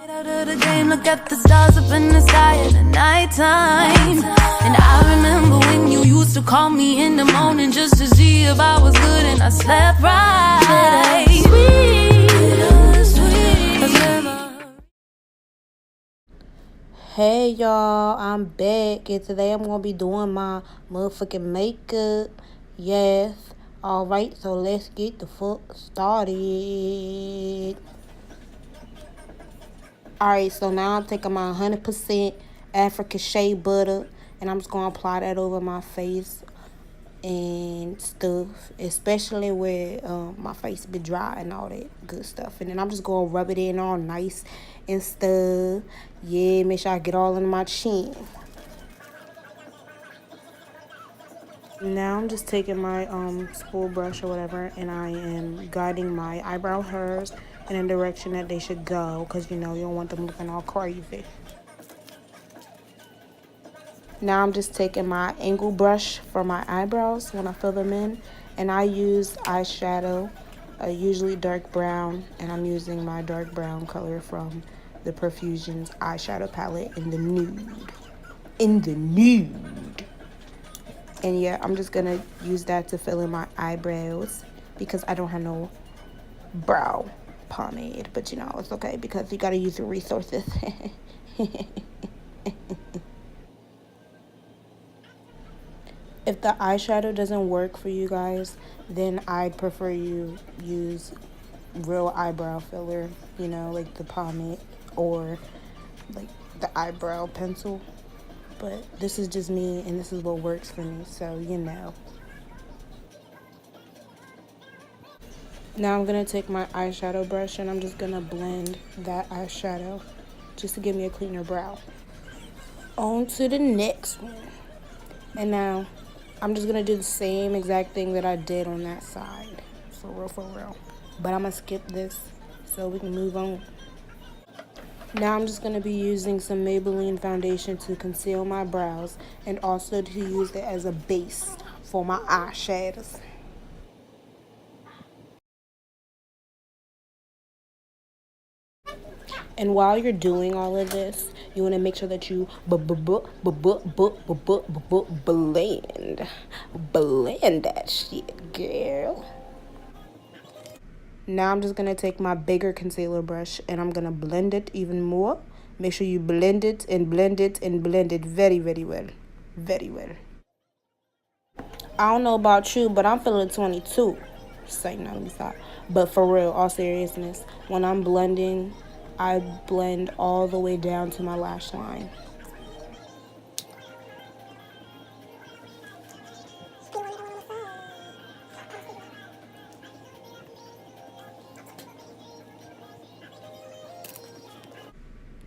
Out of the game, look at the stars up in the sky at the nighttime. And I remember when you used to call me in the morning just to see if I was good, and I slept right. Hey y'all, I'm back, and today I'm gonna be doing my motherfucking makeup. Yes. Alright, so let's get the fuck started. Alright, so now I'm taking my 100% African shea butter, and I'm just gonna apply that over my face and stuff, especially where my face be dry and all that good stuff. And then I'm just gonna rub it in all nice and stuff. Yeah, make sure I get all in my chin. Now I'm just taking my spool brush or whatever, and I am guiding my eyebrow hairs in a direction that they should go, because you know you don't want them looking all crazy. Now I'm just taking my angle brush for my eyebrows when I fill them in, and I use eyeshadow, usually dark brown, and I'm using my dark brown color from the Profusions eyeshadow palette in the nude. And yeah, I'm just gonna use that to fill in my eyebrows because I don't have no brow pomade, but you know, it's okay because you gotta use your resources. If the eyeshadow doesn't work for you guys, then I'd prefer you use real eyebrow filler, you know, like the pomade or like the eyebrow pencil. But this is just me, and this is what works for me, so you know. Now I'm going to take my eyeshadow brush, and I'm just going to blend that eyeshadow just to give me a cleaner brow. On to the next one. And now I'm just going to do the same exact thing that I did on that side. For real. But I'm going to skip this so we can move on. Now I'm just going to be using some Maybelline foundation to conceal my brows, and also to use it as a base for my eyeshadows. And while you're doing all of this, you want to make sure that you blend that shit, girl. Now I'm just going to take my bigger concealer brush, and I'm going to blend it even more. Make sure you blend it and blend it and blend it very, very well. Very well. I don't know about you, but I'm feeling 22. Say no, let me stop. But for real, all seriousness, when I'm blending, I blend all the way down to my lash line.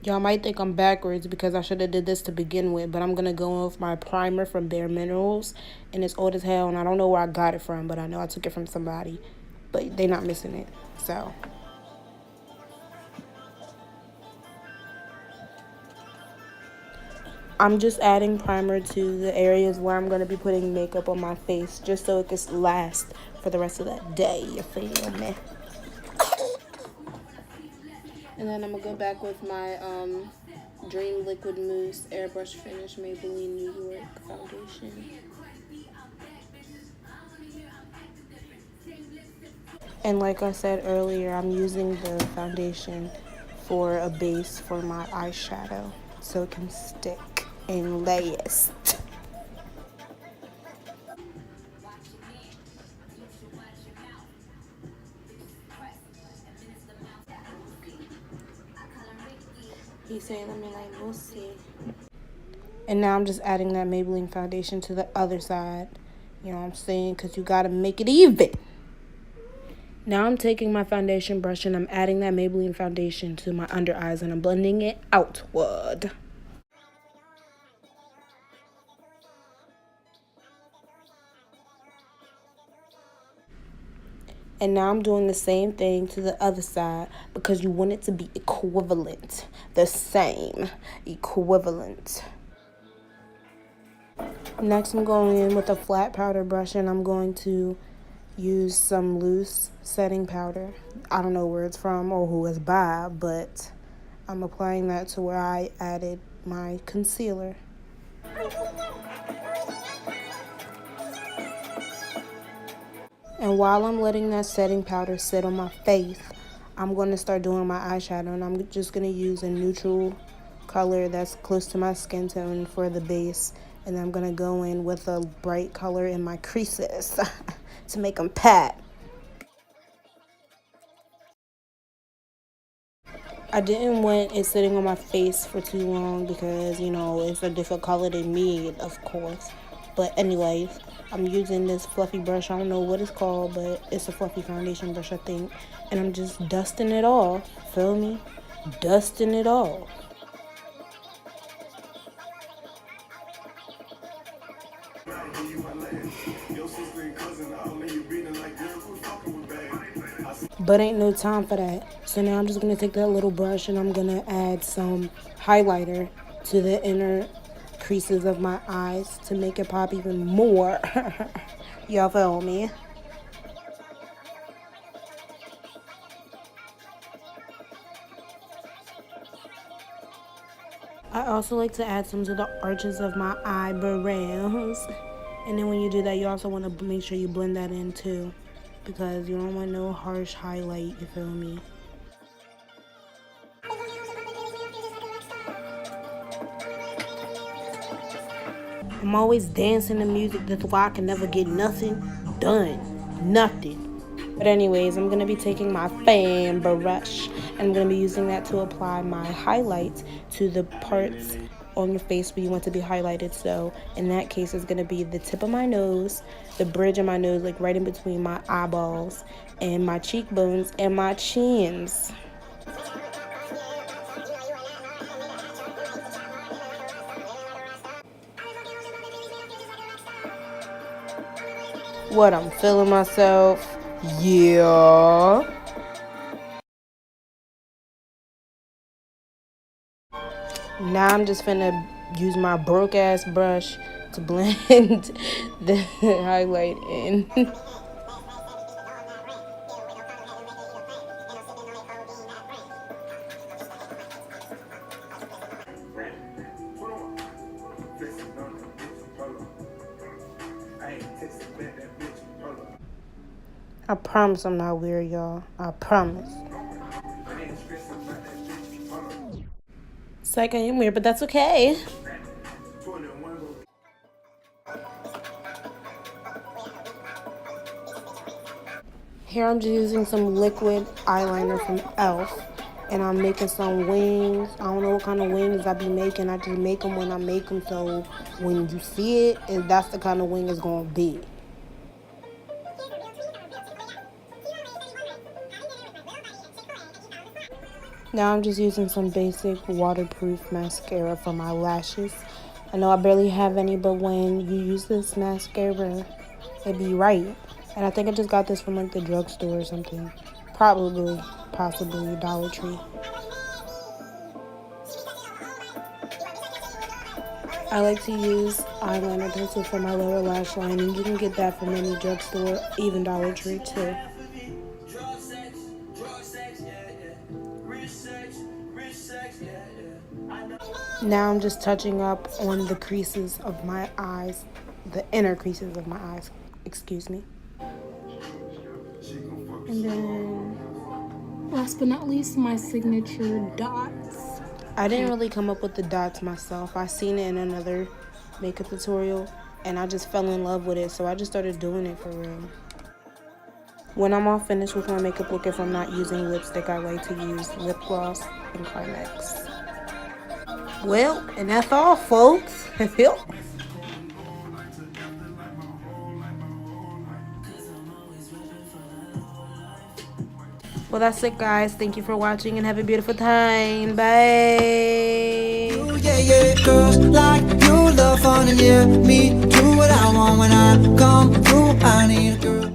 Y'all might think I'm backwards because I should have did this to begin with, but I'm going to go with my primer from Bare Minerals, and it's old as hell, and I don't know where I got it from, but I know I took it from somebody, but they not missing it, so. I'm just adding primer to the areas where I'm going to be putting makeup on my face, just so it can last for the rest of that day, you feel me? And then I'm going to go back with my Dream Liquid Mousse Airbrush Finish Maybelline New York foundation. And like I said earlier, I'm using the foundation for a base for my eyeshadow so it can stick and last. He's saying, let me like, we'll see. And now I'm just adding that Maybelline foundation to the other side. You know what I'm saying? Because you got to make it even. Now I'm taking my foundation brush, and I'm adding that Maybelline foundation to my under eyes, and I'm blending it outward. And now I'm doing the same thing to the other side because you want it to be equivalent. The same. Equivalent. Next, I'm going in with a flat powder brush, and I'm going to use some loose setting powder. I don't know where it's from or who it's by, but I'm applying that to where I added my concealer. And while I'm letting that setting powder sit on my face, I'm going to start doing my eyeshadow. And I'm just going to use a neutral color that's close to my skin tone for the base. And I'm going to go in with a bright color in my creases to make them pat. I didn't want it sitting on my face for too long because, you know, it's a different color than me, of course. But anyways, I'm using this fluffy brush. I don't know what it's called, but it's a fluffy foundation brush, I think. And I'm just dusting it off. Feel me? Dusting it off. But ain't no time for that. So now I'm just going to take that little brush and I'm going to add some highlighter to the inner creases of my eyes to make it pop even more. Y'all feel me? I also like to add some to the arches of my eyebrows. And then when you do that, you also want to make sure you blend that in too, because you don't want no harsh highlight, you feel me? I'm always dancing to music, that's why I can never get nothing done. Nothing. But anyways, I'm going to be taking my fan brush and I'm going to be using that to apply my highlights to the parts on your face where you want to be highlighted. So in that case, it's going to be the tip of my nose, the bridge of my nose, like right in between my eyeballs, and my cheekbones and my chins. What, I'm feeling myself? Yeah. Now I'm just finna use my broke ass brush to blend the highlight in. I promise I'm not weird, y'all. I promise. It's like I am weird, but that's okay. Here I'm just using some liquid eyeliner from e.l.f. And I'm making some wings. I don't know what kind of wings I be making. I just make them when I make them. So when you see it, that's the kind of wing it's going to be. Now I'm just using some basic waterproof mascara for my lashes. I know I barely have any, but when you use this mascara, it be right. And I think I just got this from like the drugstore or something. Probably, possibly Dollar Tree. I like to use eyeliner pencil for my lower lash line, and you can get that from any drugstore, even Dollar Tree too. Now I'm just touching up on the creases of my eyes, the inner creases of my eyes, excuse me. And then, last but not least, my signature dots. I didn't really come up with the dots myself. I seen it in another makeup tutorial, and I just fell in love with it, so I just started doing it for real. When I'm all finished with my makeup look, if I'm not using lipstick, I like to use lip gloss and Climax. Well, and that's all, folks. Well, that's it, guys. Thank you for watching and have a beautiful time. Bye. Yeah, girls like you love fun and yeah, me do what I want when I come through. I need a girl.